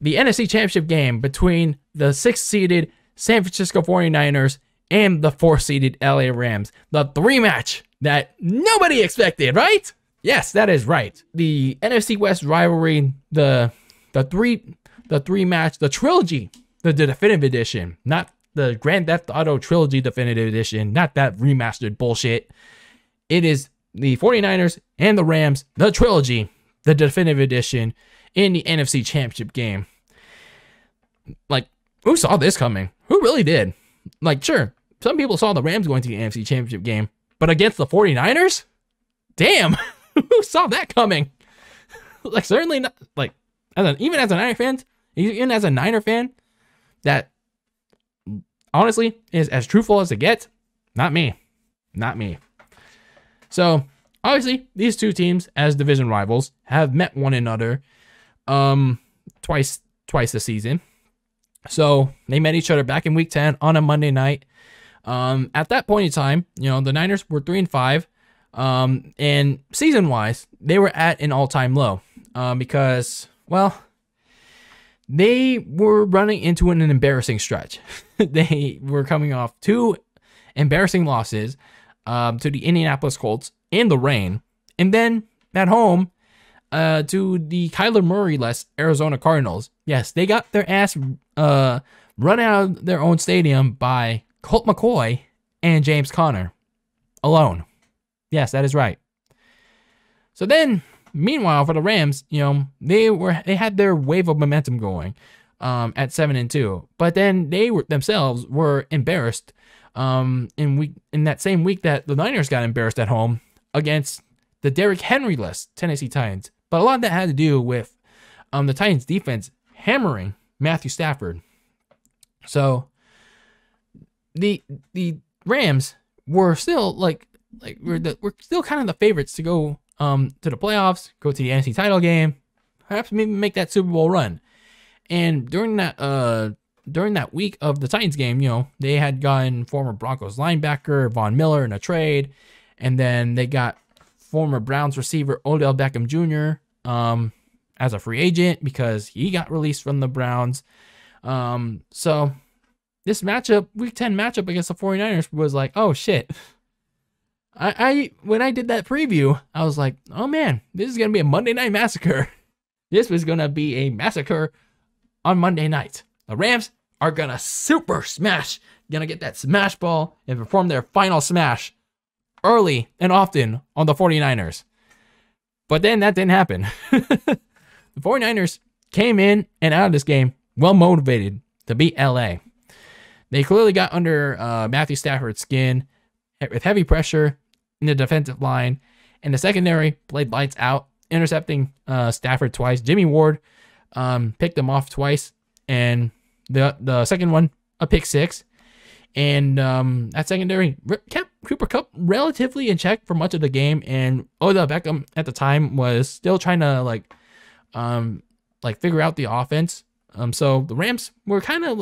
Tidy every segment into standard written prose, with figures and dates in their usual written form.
the NFC Championship game between the 6th-seeded San Francisco 49ers and the 4th-seeded LA Rams. The 3-match that nobody expected, right? Yes, that is right. The NFC West rivalry, the 3-match, the Trilogy, the definitive edition, not the Grand Theft Auto Trilogy definitive edition, not that remastered bullshit. It is the 49ers and the Rams, the Trilogy, the definitive edition in the NFC Championship game. Like, who saw this coming? Who really did? Like, sure, some people saw the Rams going to the NFC Championship game, but against the 49ers? Damn, who saw that coming? Like, certainly not, like, even as a Niner fan, that honestly is as truthful as it gets. Not me. So, obviously, these two teams, as division rivals, have met one another twice this season. So, they met each other back in Week 10 on a Monday night. At that point in time, the Niners were 3-5. And season-wise, they were at an all-time low. Because, well, they were running into an embarrassing stretch. They were coming off 2 embarrassing losses to the Indianapolis Colts in the rain, and then at home to the Kyler Murray-less Arizona Cardinals. Yes, they got their ass run out of their own stadium by Colt McCoy and James Conner alone. Yes, that is right. So then, meanwhile, for the Rams, they had their wave of momentum going at 7-2, but then they themselves were embarrassed in that same week that the Niners got embarrassed at home against the Derrick Henry-less Tennessee Titans. But a lot of that had to do with the Titans defense hammering Matthew Stafford. So the Rams were still we're still kind of the favorites to go to the playoffs, go to the NFC title game, perhaps maybe make that Super Bowl run. And during that week of the Titans game, they had gotten former Broncos linebacker Von Miller in a trade, and then they got former Browns receiver Odell Beckham Jr. As a free agent because he got released from the Browns. So this matchup, Week 10 matchup against the 49ers was like, oh shit. When I did that preview, I was like, oh man, this is going to be a Monday Night Massacre. This was going to be a massacre on Monday night. The Rams are going to super smash, going to get that smash ball and perform their final smash early and often on the 49ers. But then that didn't happen. The 49ers came in and out of this game well motivated to beat LA. They clearly got under Matthew Stafford's skin with heavy pressure in the defensive line, and the secondary played lights out, intercepting Stafford twice. Jimmy Ward picked him off twice, and the second one, a pick six. And that secondary kept Cooper Kupp relatively in check for much of the game, and Odell Beckham at the time was still trying to figure out the offense. So the Rams were kind of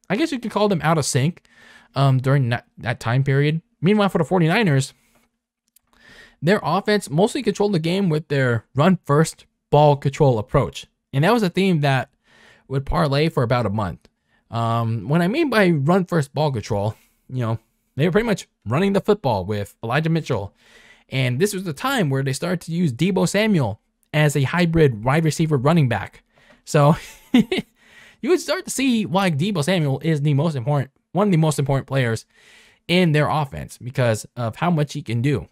I guess you could call them out of sync during that time period. Meanwhile, for the 49ers, their offense mostly controlled the game with their run-first ball control approach. And that was a theme that would parlay for about a month. What I mean by run-first ball control, they were pretty much running the football with Elijah Mitchell. And this was the time where they started to use Deebo Samuel as a hybrid wide receiver running back. So you would start to see why Deebo Samuel is one of the most important players in their offense because of how much he can do.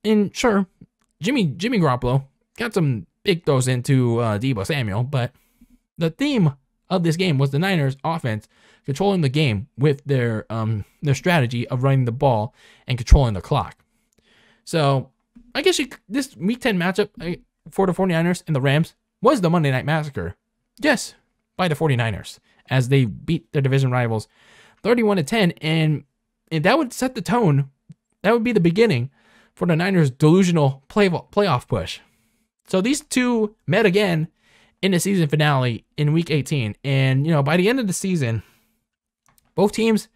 And sure, Jimmy Garoppolo got some big throws into Deebo Samuel, but the theme of this game was the Niners offense controlling the game with their strategy of running the ball and controlling the clock. So I guess this Week 10 matchup for the 49ers and the Rams was the Monday Night Massacre. Yes, by the 49ers as they beat their division rivals 31-10, and that would set the tone. That would be the beginning for the Niners' delusional playoff push. So these two met again in the season finale in Week 18. And, by the end of the season, both teams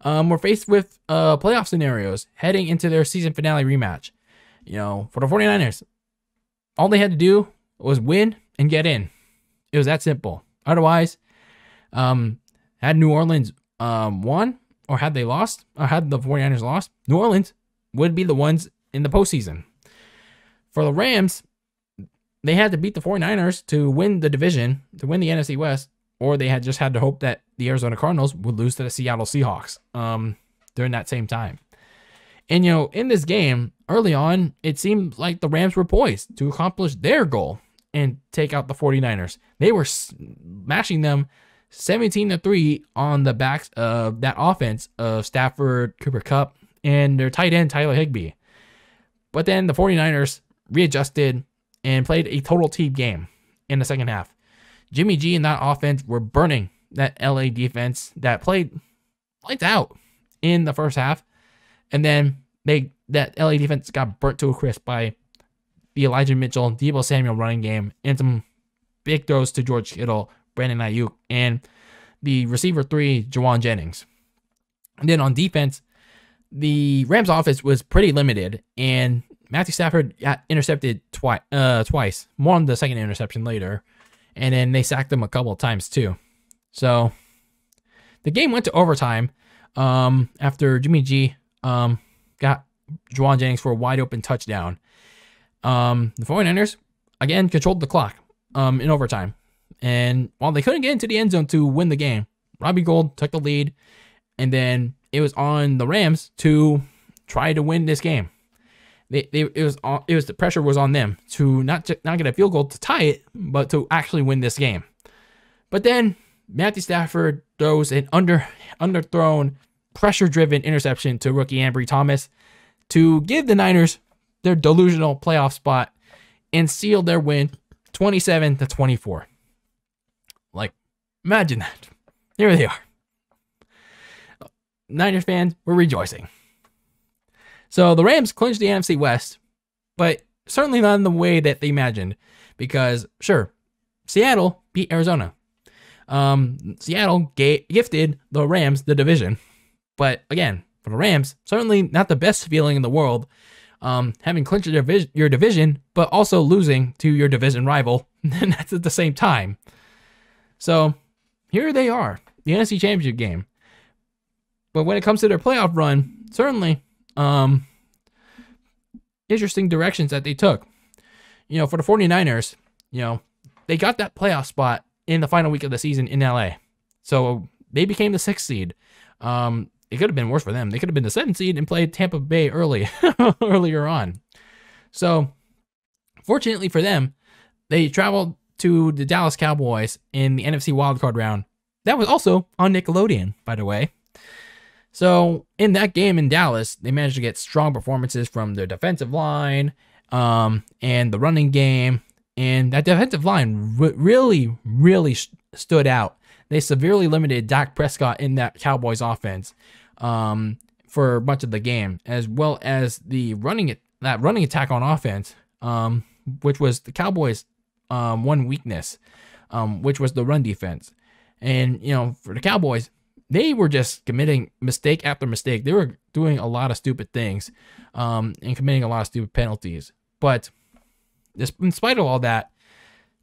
were faced with playoff scenarios heading into their season finale rematch. For the 49ers, all they had to do was win and get in. It was that simple. Otherwise, had New Orleans won, or had they lost, or had the 49ers lost, New Orleans would be the ones in the postseason. For the Rams, they had to beat the 49ers to win the division, to win the NFC West, or they had just had to hope that the Arizona Cardinals would lose to the Seattle Seahawks during that same time. And, in this game, early on, it seemed like the Rams were poised to accomplish their goal and take out the 49ers. They were smashing them 17-3 on the backs of that offense of Stafford, Cooper Kupp, and their tight end, Tyler Higbee. But then the 49ers readjusted and played a total team game in the second half. Jimmy G and that offense were burning that LA defense that played lights out in the first half. And then that LA defense got burnt to a crisp by the Elijah Mitchell, Deebo Samuel running game, and some big throws to George Kittle, Brandon Ayuk, and the receiver 3, Jawan Jennings. And then on defense, the Rams offense was pretty limited, and Matthew Stafford got intercepted twice, more on the second interception later, and then they sacked him a couple of times too. So the game went to overtime after Jimmy G got Jawan Jennings for a wide open touchdown. The 49ers, again, controlled the clock in overtime. And while they couldn't get into the end zone to win the game, Robbie Gould took the lead, and then it was on the Rams to try to win this game. The pressure was on them to not get a field goal to tie it, but to actually win this game. But then Matthew Stafford throws an underthrown, pressure-driven interception to rookie Ambry Thomas to give the Niners their delusional playoff spot and seal their win 27-24. Like, imagine that. Here they are. Niners fans were rejoicing. So the Rams clinched the NFC West, but certainly not in the way that they imagined. Because, sure, Seattle beat Arizona. Seattle gifted the Rams the division. But again, for the Rams, certainly not the best feeling in the world, having clinched your division, but also losing to your division rival, and that's at the same time. So here they are, the NFC Championship game. But when it comes to their playoff run, certainly interesting directions that they took. For the 49ers, they got that playoff spot in the final week of the season in LA. So they became the 6th seed. It could have been worse for them. They could have been the 7th seed and played Tampa Bay earlier on. So fortunately for them, they traveled to the Dallas Cowboys in the NFC wildcard round. That was also on Nickelodeon, by the way. So in that game in Dallas, they managed to get strong performances from their defensive line and the running game. And that defensive line really, really stood out. They severely limited Dak Prescott in that Cowboys offense for much of the game, as well as the running attack on offense, which was the Cowboys' one weakness, which was the run defense. And for the Cowboys, they were just committing mistake after mistake. They were doing a lot of stupid things and committing a lot of stupid penalties. But in spite of all that,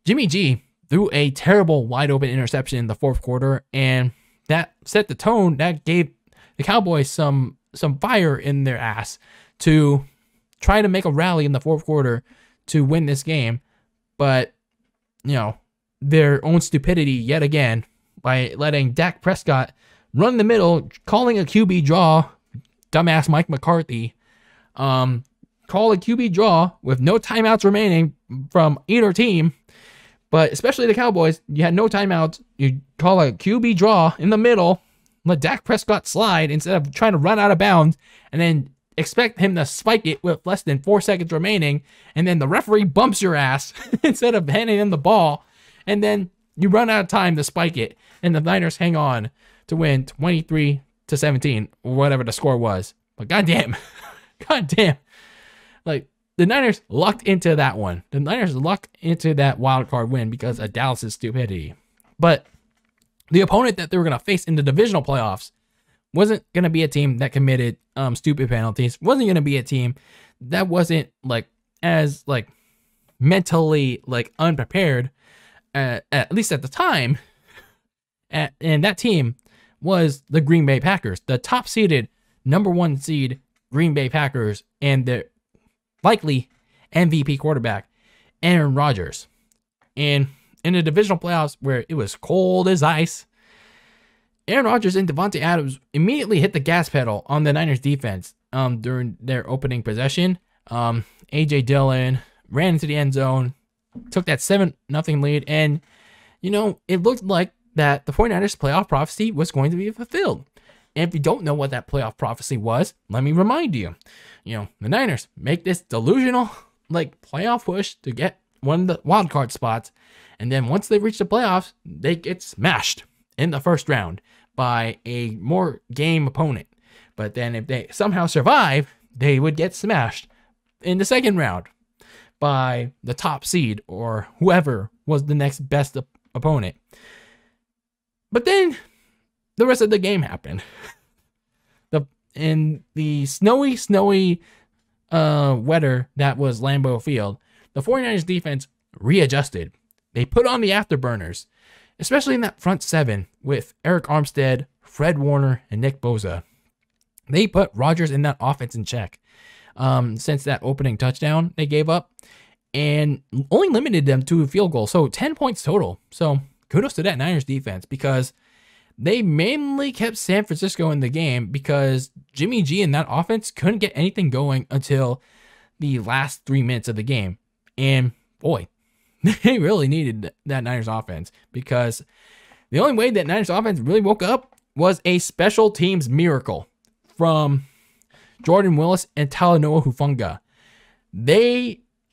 Jimmy G threw a terrible wide open interception in the fourth quarter, and that set the tone. That gave the Cowboys some fire in their ass to try to make a rally in the fourth quarter to win this game. But their own stupidity yet again by letting Dak Prescott run the middle, calling a QB draw, dumbass Mike McCarthy, call a QB draw with no timeouts remaining from either team. But especially the Cowboys, you had no timeouts. You call a QB draw in the middle, let Dak Prescott slide instead of trying to run out of bounds, and then expect him to spike it with less than 4 seconds remaining, and then the referee bumps your ass instead of handing him the ball, and then you run out of time to spike it, and the Niners hang on to win 23-17, or whatever the score was. But goddamn, like, the Niners lucked into that one. The Niners lucked into that wild card win because of Dallas' stupidity. But the opponent that they were going to face in the divisional playoffs wasn't going to be a team that committed stupid penalties. Wasn't going to be a team that wasn't as mentally unprepared at least at the time, and that team was the Green Bay Packers, the top seeded number 1 seed Green Bay Packers, and their likely MVP quarterback, Aaron Rodgers. And in the divisional playoffs where it was cold as ice, Aaron Rodgers and Devontae Adams immediately hit the gas pedal on the Niners defense during their opening possession. A.J. Dillon ran into the end zone, took that 7-0 lead, and, it looked like that the 49ers playoff prophecy was going to be fulfilled. And if you don't know what that playoff prophecy was, let me remind you. The Niners make this delusional, playoff push to get one of the wild card spots, and then once they reach the playoffs, they get smashed in the first round by a more game opponent. But then if they somehow survive, they would get smashed in the second round by the top seed or whoever was the next best opponent. But then the rest of the game happened. In the snowy weather that was Lambeau Field, the 49ers defense readjusted. They put on the afterburners, especially in that front 7 with Eric Armstead, Fred Warner, and Nick Bosa. They put Rodgers in that offense in check since that opening touchdown they gave up, and only limited them to a field goal. So 10 points total. So kudos to that Niners defense, because they mainly kept San Francisco in the game because Jimmy G and that offense couldn't get anything going until the last 3 minutes of the game. And boy, they really needed that Niners offense, because the only way that Niners offense really woke up was a special teams miracle from Jordan Willis and Talanoa Hufanga.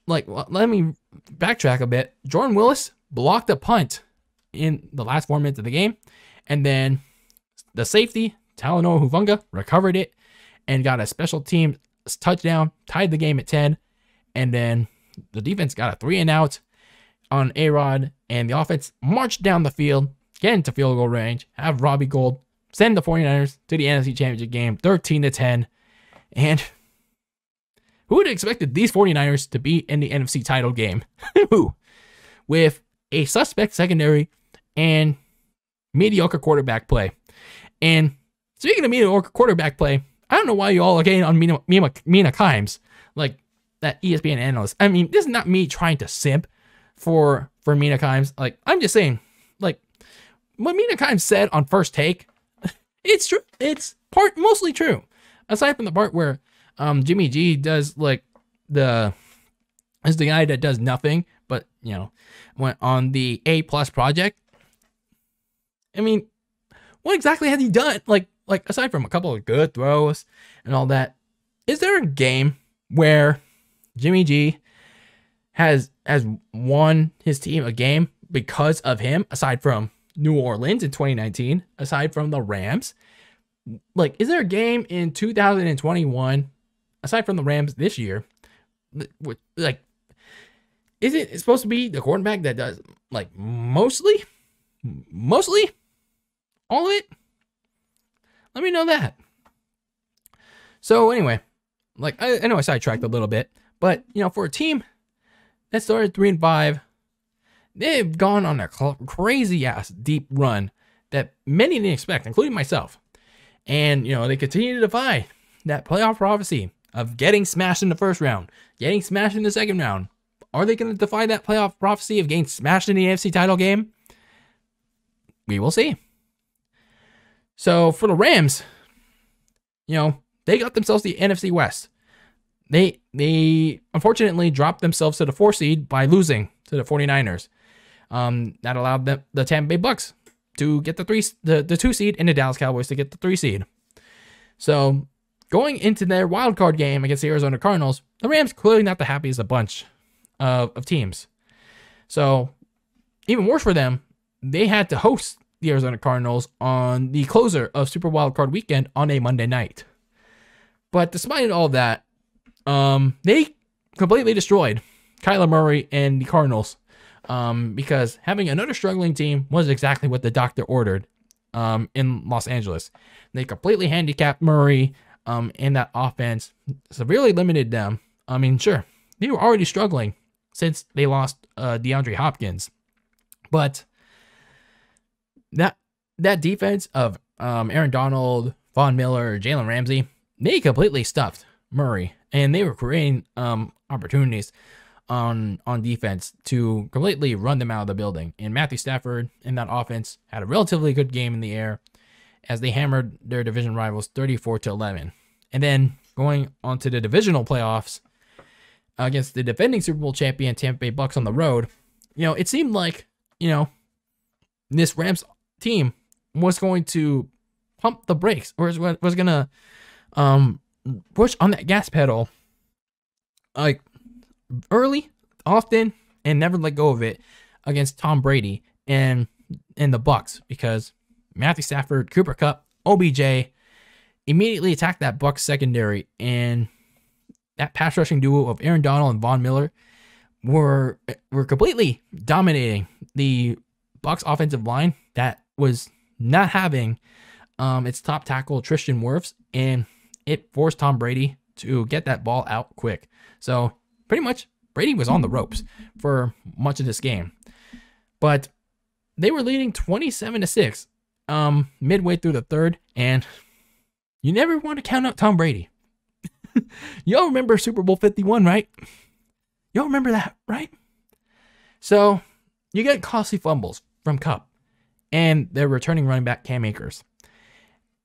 Let me backtrack a bit. Jordan Willis blocked a punt in the last 4 minutes of the game, and then the safety, Talanoa Hufanga, recovered it and got a special team touchdown, tied the game at 10, and then the defense got a 3-and-out on A-Rod, and the offense marched down the field, get into field goal range, have Robbie Gould send the 49ers to the NFC Championship game, 13-10, and who would have expected these 49ers to be in the NFC title game? Who? With a suspect secondary and mediocre quarterback play. And speaking of mediocre quarterback play, I don't know why you all are getting on Mina Kimes, like that ESPN analyst. I mean, this is not me trying to simp for Mina Kimes. I'm just saying, what Mina Kimes said on First Take, it's true. It's mostly true. Aside from the part where Jimmy G does is the guy that does nothing, but went on the A+ project. I mean, what exactly has he done? Aside from a couple of good throws and all that, is there a game where Jimmy G has won his team a game because of him, aside from New Orleans in 2019, aside from the Rams? Is there a game in 2021, aside from the Rams this year, is it supposed to be the quarterback that does, mostly all of it? Let me know that. So anyway, I know I sidetracked a little bit, but for a team that started 3-5, they've gone on a crazy ass deep run that many didn't expect, including myself. And they continue to defy that playoff prophecy of getting smashed in the first round, getting smashed in the second round. Are they going to defy that playoff prophecy of getting smashed in the AFC title game? We will see. So for the Rams, they got themselves the NFC West. They unfortunately dropped themselves to the 4 seed by losing to the 49ers. That allowed the Tampa Bay Bucs to get the 2 seed, and the Dallas Cowboys to get the 3 seed. So going into their wild card game against the Arizona Cardinals, the Rams clearly not the happiest of bunch of teams. So even worse for them, they had to host the Arizona Cardinals on the closer of Super Wild Card Weekend on a Monday night. But despite all that, they completely destroyed Kyler Murray and the Cardinals, because having another struggling team was exactly what the doctor ordered in Los Angeles. They completely handicapped Murray in that offense, severely limited them. I mean, sure, they were already struggling since they lost DeAndre Hopkins, But that defense of Aaron Donald, Von Miller, Jalen Ramsey, they completely stuffed Murray, and they were creating opportunities on defense to completely run them out of the building. And Matthew Stafford in that offense had a relatively good game in the air as they hammered their division rivals 34-11. And then going on to the divisional playoffs against the defending Super Bowl champion Tampa Bay Bucs on the road, it seemed like, this Rams team was going to pump the brakes, or was going to push on that gas pedal like early, often, and never let go of it against Tom Brady and the Bucs, because Matthew Stafford, Cooper Kupp, OBJ immediately attacked that Bucs secondary, and that pass rushing duo of Aaron Donald and Von Miller were completely dominating the Bucs offensive line that was not having its top tackle Tristan Wirfs, and it forced Tom Brady to get that ball out quick. So pretty much Brady was on the ropes for much of this game. But they were leading 27-6 midway through the third, and you never want to count out Tom Brady. Y'all remember Super Bowl 51, right? Y'all remember that, right? So you get costly fumbles from Kupp and their returning running back Cam Akers.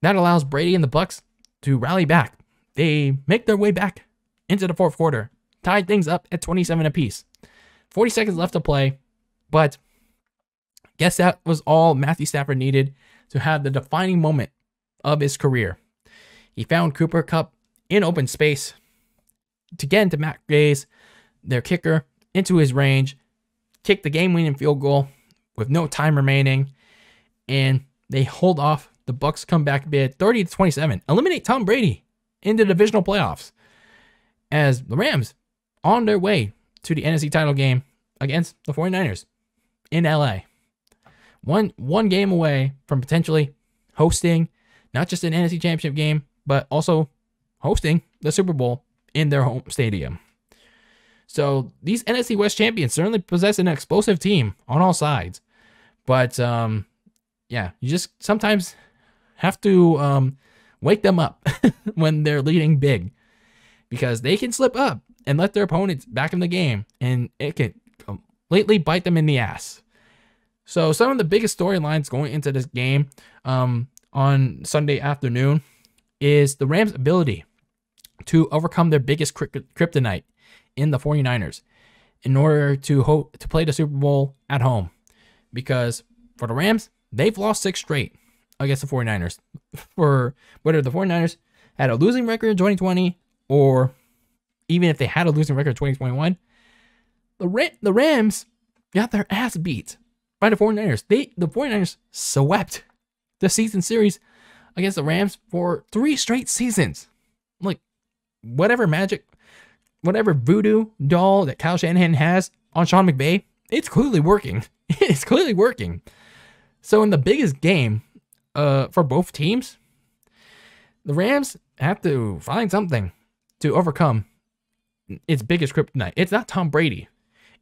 That allows Brady and the Bucs to rally back. They make their way back into the fourth quarter, tied things up at 27 apiece. 40 seconds left to play, but guess that was all Matthew Stafford needed to have the defining moment of his career. He found Cooper Kupp in open space to get into Matt Gay's, their kicker, into his range, kick the game-winning field goal with no time remaining, and they hold off the Bucs comeback bid 30-27, eliminate Tom Brady in the divisional playoffs, as the Rams on their way to the NFC title game against the 49ers in LA. One game away from potentially hosting not just an NFC Championship game, but also hosting the Super Bowl in their home stadium. So these NFC West champions certainly possess an explosive team on all sides. But you just sometimes have to wake them up when they're leading big, because they can slip up and let their opponents back in the game, and it can completely bite them in the ass. So some of the biggest storylines going into this game on Sunday afternoon is the Rams' ability to overcome their biggest kryptonite in the 49ers in order to play the Super Bowl at home. Because for the Rams, they've lost 6 straight against the 49ers. For whether the 49ers had a losing record in 2020, or even if they had a losing record in 2021, the Rams got their ass beat by the 49ers. The 49ers swept the season series against the Rams for 3 straight seasons. Like, whatever magic, whatever voodoo doll that Kyle Shanahan has on Sean McVay, it's clearly working. It's clearly working. So in the biggest game for both teams, the Rams have to find something to overcome its biggest kryptonite. It's not Tom Brady.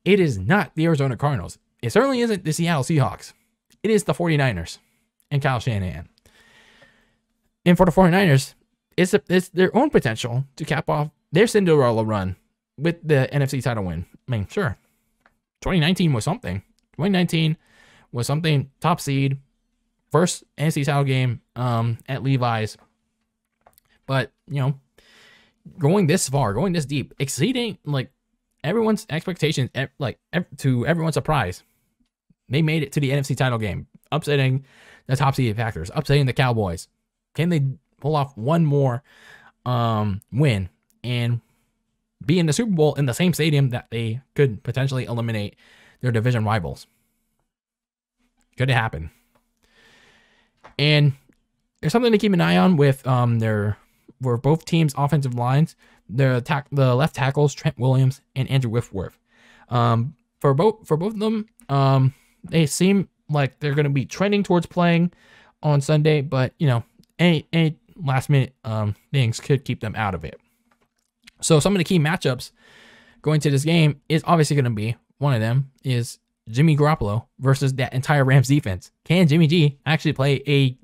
It is not the Arizona Cardinals. It certainly isn't the Seattle Seahawks. It is the 49ers and Kyle Shanahan. And for the 49ers, it's their own potential to cap off their Cinderella run with the NFC title win. I mean, sure, 2019 was something. 2019 was something, top seed, first NFC title game at Levi's. But, going this far, going this deep, exceeding like everyone's expectations, to everyone's surprise, they made it to the NFC title game, upsetting the top seeded Packers, upsetting the Cowboys. Can they pull off one more win and be in the Super Bowl in the same stadium that they could potentially eliminate their division rivals? Could it happen? And there's something to keep an eye on with where both teams' offensive lines, the left tackles Trent Williams and Andrew Whitworth. For both of them, they seem like they're going to be trending towards playing on Sunday, but any last minute things could keep them out of it. So some of the key matchups going to this game is obviously going to be, one of them is Jimmy Garoppolo versus that entire Rams defense. Can Jimmy G actually play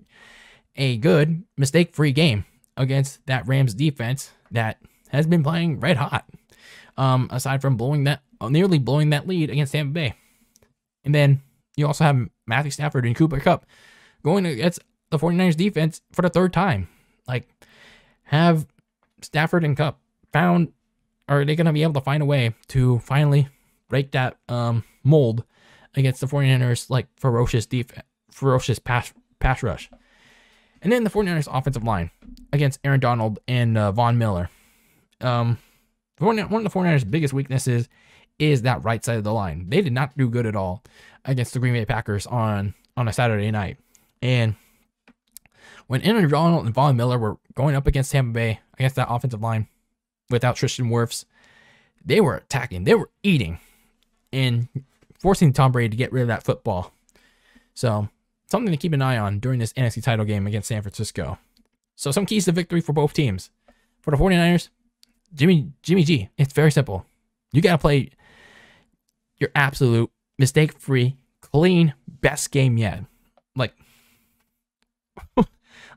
a good, mistake-free game against that Rams defense that has been playing red hot? Aside from nearly blowing that lead against Tampa Bay. And then you also have Matthew Stafford and Kupp going against the 49ers defense for the third time. Like, have Stafford and Kupp are they going to be able to find a way to finally break that mold against the 49ers, like, ferocious pass rush? And then the 49ers offensive line against Aaron Donald and Von Miller. One of the 49ers' biggest weaknesses is that right side of the line. They did not do good at all against the Green Bay Packers on a Saturday night. And when Aaron Donald and Von Miller were going up against Tampa Bay, against that offensive line, without Tristan Wirfs, they were attacking. They were eating and forcing Tom Brady to get rid of that football. So, something to keep an eye on during this NFC title game against San Francisco. So, some keys to victory for both teams. For the 49ers, Jimmy G, it's very simple. You got to play your absolute mistake-free, clean, best game yet.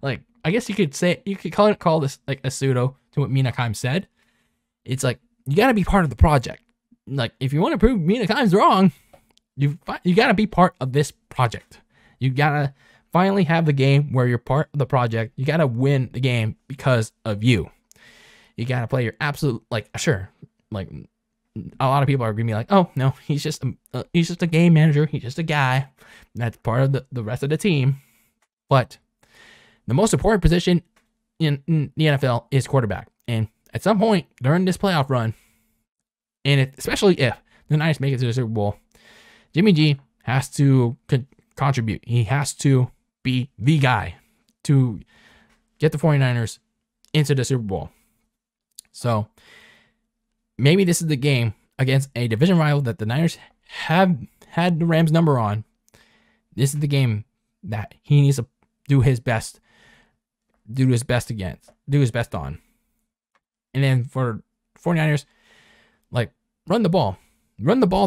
Like, I guess you could call this like a pseudo to what Mina Kimes said. It's like, you got to be part of the project. Like, if you want to prove Mina Kimes wrong, you got to be part of this project. You got to finally have the game where you're part of the project. You got to win the game because of you. You got to play your absolute, like, sure, like, a lot of people are going to be like, oh, no, he's just a game manager. He's just a guy that's part of the rest of the team. But the most important position in the NFL is quarterback. And at some point during this playoff run, especially if the Niners make it to the Super Bowl, Jimmy G has to contribute. He has to be the guy to get the 49ers into the Super Bowl. So maybe this is the game against a division rival that the Niners have had the Rams number on. This is the game that he needs to do his best on. And then for 49ers, like, run the ball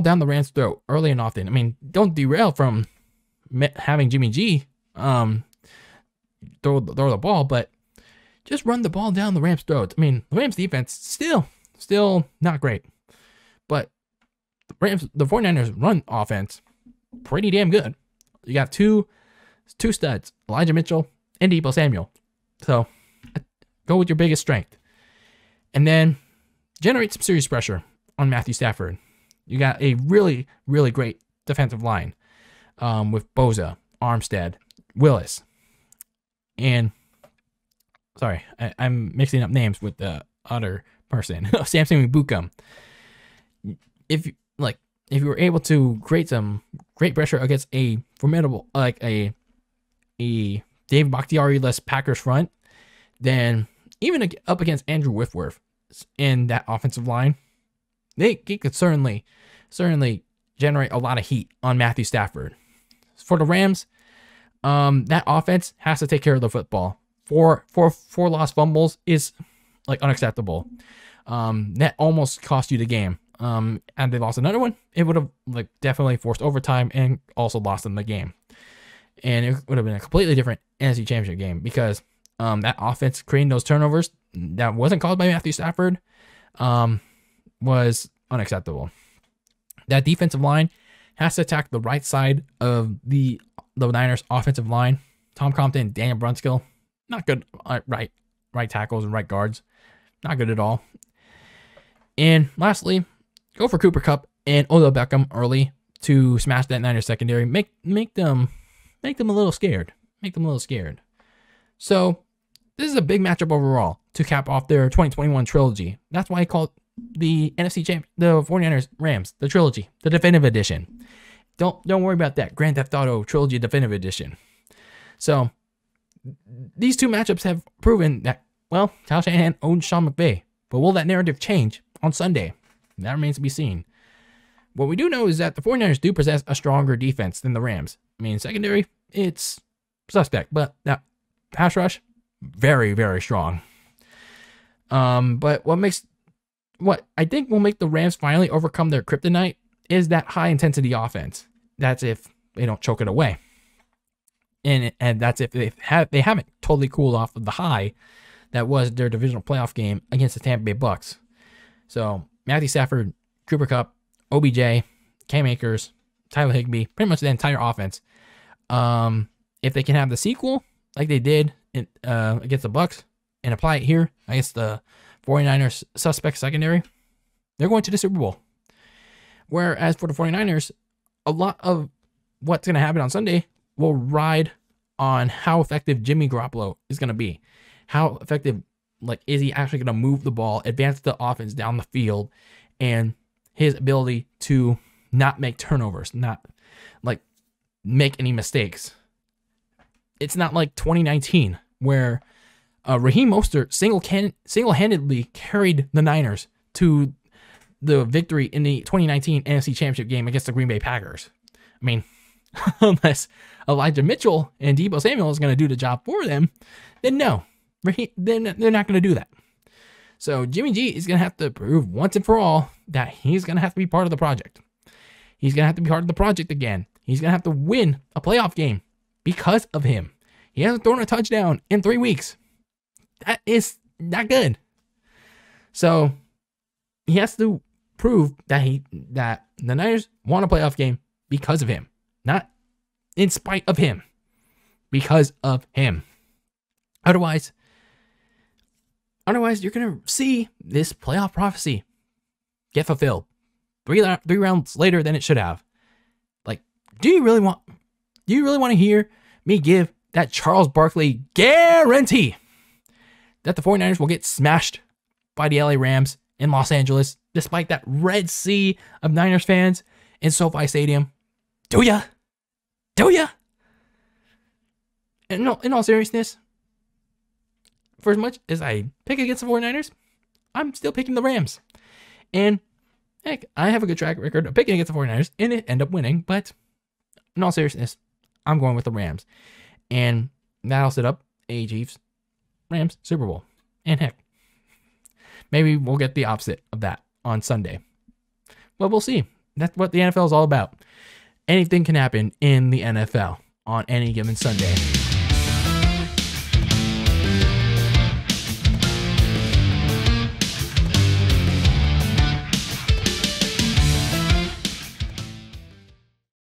down the Rams' throat early and often. I mean, don't derail from having Jimmy G throw the ball, but just run the ball down the Rams' throats. I mean, the Rams' defense still not great, but the 49ers run offense pretty damn good. You got two studs, Elijah Mitchell and Deebo Samuel. So go with your biggest strength. And then generate some serious pressure on Matthew Stafford. You got a really, really great defensive line with Boza, Armstead, Willis, and sorry, I'm mixing up names with the other person, Samson Buckham. If you were able to create some great pressure against a formidable, like a Dave Bakhtiari-less Packers front, then even up against Andrew Whitworth in that offensive line, they could certainly generate a lot of heat on Matthew Stafford. For the Rams, that offense has to take care of the football. Four lost fumbles is like unacceptable. That almost cost you the game. And they lost another one, it would have like definitely forced overtime and also lost them the game. And it would have been a completely different NFC Championship game because that offense creating those turnovers that wasn't called by Matthew Stafford was unacceptable. That defensive line has to attack the right side of the Niners offensive line. Tom Compton, Daniel Brunskill, not good right tackles and right guards. Not good at all. And lastly, go for Cooper Kupp and Odell Beckham early to smash that Niners secondary. Make them a little scared. So this is a big matchup overall to cap off their 2021 trilogy. That's why I call it the NFC Champ, the 49ers Rams, the trilogy, the definitive edition. Don't worry about that Grand Theft Auto Trilogy Definitive Edition. So these two matchups have proven that, well, Kyle Shanahan owns Sean McVay. But will that narrative change on Sunday? That remains to be seen. What we do know is that the 49ers do possess a stronger defense than the Rams. I mean, secondary, it's suspect, but that pass rush, very, very strong. But what I think will make the Rams finally overcome their kryptonite is that high intensity offense. That's if they don't choke it away. And that's if they haven't totally cooled off of the high that was their divisional playoff game against the Tampa Bay Bucs. So Matthew Stafford, Cooper Kupp, OBJ, Cam Akers, Tyler Higbee, pretty much the entire offense. If they can have the sequel like they did against the Bucs and apply it here against the 49ers suspect secondary, they're going to the Super Bowl. Whereas for the 49ers, a lot of what's going to happen on Sunday will ride on how effective Jimmy Garoppolo is going to be. How effective, is he actually going to move the ball, advance the offense down the field, and his ability to not make turnovers, not make any mistakes. It's not like 2019 where Raheem Mostert single-handedly carried the Niners to the victory in the 2019 NFC Championship game against the Green Bay Packers. I mean, unless Elijah Mitchell and Deebo Samuel is going to do the job for them, then no, they're not going to do that. So Jimmy G is going to have to prove once and for all that he's going to have to be part of the project. He's going to have to be part of the project again. He's going to have to win a playoff game because of him. He hasn't thrown a touchdown in 3 weeks. That is not good. So he has to prove that the Niners won a playoff game because of him, not in spite of him, because of him. Otherwise, you're going to see this playoff prophecy get fulfilled 3 rounds later than it should have. Do you really want to hear me give that Charles Barkley guarantee that the 49ers will get smashed by the LA Rams in Los Angeles, despite that Red Sea of Niners fans in SoFi Stadium? Do ya? And in all seriousness, for as much as I pick against the 49ers, I'm still picking the Rams. And heck, I have a good track record of picking against the 49ers and it end up winning, but in all seriousness, I'm going with the Rams. And that'll set up a Chiefs-Rams Super Bowl. And heck, maybe we'll get the opposite of that on Sunday. But we'll see. That's what the NFL is all about. Anything can happen in the NFL on any given Sunday.